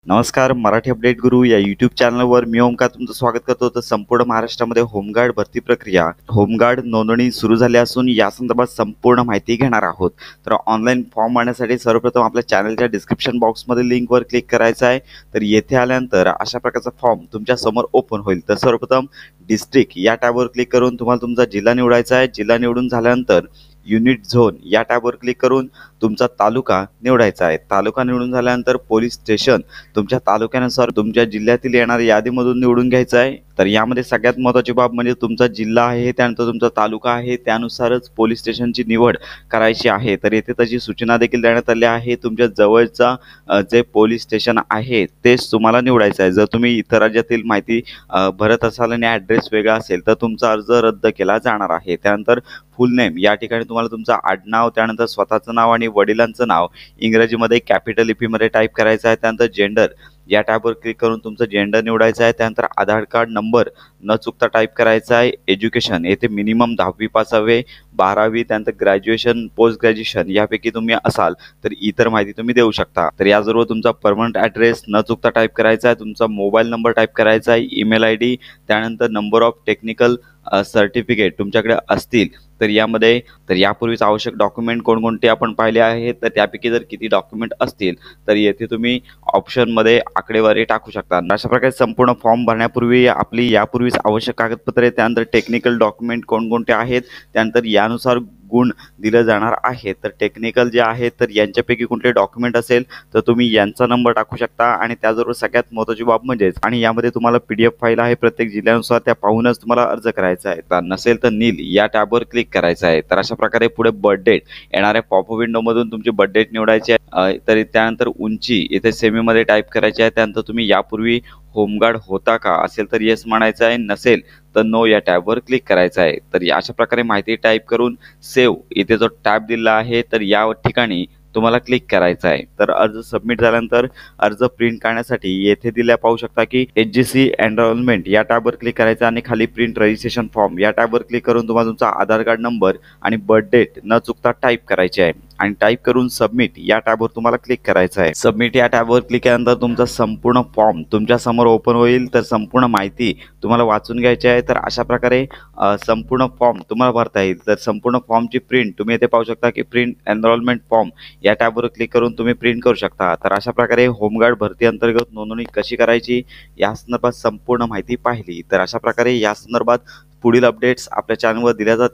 नमस्कार, मराठी अपडेट गुरु या यूट्यूब चॅनलवर मी ओमकार तुमचं स्वागत करतो। तर संपूर्ण महाराष्ट्रामध्ये होमगार्ड भरती प्रक्रिया, होमगार्ड नोंदणी सुरू झाली असून या संदर्भात संपूर्ण माहिती घेणार आहोत। तर ऑनलाईन फॉर्म भरण्यासाठी सर्वप्रथम आपल्या चॅनलच्या डिस्क्रिप्शन बॉक्समध्ये लिंकवर क्लिक करायचं आहे। तर येथे आल्यानंतर अशा प्रकारचा फॉर्म तुमच्या समोर ओपन होईल। तर सर्वप्रथम डिस्ट्रिक्ट या टॅबवर क्लिक करून तुम्हाला तुमचा जिल्हा निवडायचा आहे। जिल्हा निवडून झाल्यानंतर युनिट झोन या टॅबवर क्लिक करून तुमचा तालुका निवडायचा आहे। तालुका निवडून झाल्यानंतर पोलीस स्टेशन तुमच्या तालुक्यानुसार तुमच्या जिल्ह्यातील येणाऱ्या यादीमधून निवडून घ्यायचं आहे। तर यामध्ये सगळ्यात महत्त्वाची बाब म्हणजे तुमचा जिल्हा आहे, त्यानंतर तुमचा तालुका आहे, त्यानुसारच पोलीस स्टेशनची निवड करायची आहे। तर येथे तशी सूचना देखील देण्यात आली आहे। तुमच्या जवळचा जे पोलीस स्टेशन आहे तेच तुम्हाला निवडायचं आहे। जर तुम्ही इतर राज्यातील माहिती भरत असाल आणि ॲड्रेस वेगळा असेल तर तुमचा अर्ज रद्द केला जाणार आहे। त्यानंतर फुल नेम या ठिकाणी तुम्हाला तुमचं आडनाव, त्यानंतर स्वतःचं नाव आणि वडिलांचं नाव इंग्रजीमध्ये कॅपिटल लिपीमध्ये टाईप करायचं आहे। त्यानंतर जेंडर या टॅबवर क्लिक करून तुमचं जेंडर निवडायचं आहे। त्यानंतर आधार कार्ड नंबर न चुकता टाईप करायचा आहे। एज्युकेशन येथे मिनिमम 10वी पास हवे, 12वी, त्यानंतर ग्रॅज्युएशन, पोस्ट ग्रॅज्युएशन यापैकी तुम्ही असाल तर इतर माहिती तुम्ही देऊ शकता। तर याचबरोबर तुमचा परमनंट ॲड्रेस न चुकता टाईप करायचा आहे, तुमचा मोबाईल नंबर टाईप करायचा आहे, ईमेल ID, त्यानंतर नंबर ऑफ टेक्निकल सर्टिफिकेट तुमच्याकडे असतील तर यापूर्वीच आवश्यक डॉक्युमेंट कोणकोणते आपण पाहिले आहेत। तर त्यापैकी जर किती डॉक्युमेंट असतील तर येथे तुम्ही ऑप्शनमध्ये आकडेवारी टाकू शकता। अशा प्रकारे संपूर्ण फॉर्म भरण्यापूर्वी आपली यापूर्वीच आवश्यक कागदपत्रे, त्यानंतर टेक्निकल डॉक्युमेंट कोणकोणते आहेत, त्यानंतर यानुसार गुण दिले जाणार आहे। तर टेक्निकल जे आहे तर यांच्यापैकी कोणते डॉक्युमेंट असेल तर तुम्ही यांचा नंबर टाकू शकता। आणि त्याचबरोबर सगळ्यात महत्त्वाची बाब म्हणजे आणि यामध्ये तुम्हाला PDF फाईल आहे प्रत्येक जिल्ह्यानुसार, त्या पाहूनच तुम्हाला अर्ज करायचा आहे। तर नसेल तर नील या टॅबवर क्लिक करायचं आहे। तर अशा प्रकारे पुढे बर्थ डेट येणाऱ्या पॉपअप विंडोमधून तुमची बर्थ डेट निवडायची आहे। तर त्यानंतर उंची इथे सेमीमध्ये टाईप करायची आहे। त्यानंतर तुम्ही यापूर्वी होमगार्ड होता का, असेल तर येस म्हणायचं आहे, नसेल तर नो या टॅबवर क्लिक करायचं आहे। तर अशा प्रकारे माहिती टाईप करून सेव्ह इथे जो टॅब दिला आहे तर या ठिकाणी तुम्हाला क्लिक करायचं आहे। तर अर्ज सबमिट झाल्यानंतर अर्ज प्रिंट काढण्यासाठी येथे दिल्या पाहू शकता की HGC एनरोलमेंट या टॅबवर क्लिक करायचं आणि खाली प्रिंट रजिस्ट्रेशन फॉर्म या टॅबवर क्लिक करून तुम्हाला तुमचा आधार कार्ड नंबर आणि बर्थ डेट न चुकता टाईप करायची आहे आणि टाईप करून सबमिट या टॅबवर तुम्हाला क्लिक करायचं आहे। सबमिट या टॅबवर क्लिक केल्यानंतर तुमचा संपूर्ण फॉर्म तुमच्या समोर ओपन होईल। तर संपूर्ण माहिती तुम्हाला वाचून घ्यायची आहे। तर अशा प्रकारे संपूर्ण फॉर्म तुम्हाला भरता येईल। तर संपूर्ण फॉर्मची प्रिंट तुम्ही येथे पाहू शकता की प्रिंट एनरोलमेंट फॉर्म या टॅबवर क्लिक करून तुम्ही प्रिंट करू शकता। तर अशा प्रकारे होमगार्ड भरती अंतर्गत नोंदणी कशी करायची या संदर्भात संपूर्ण माहिती पाहिली। तर अशा प्रकारे या संदर्भात पुढील अपडेट्स आपल्या चॅनलवर दिल्या जातील।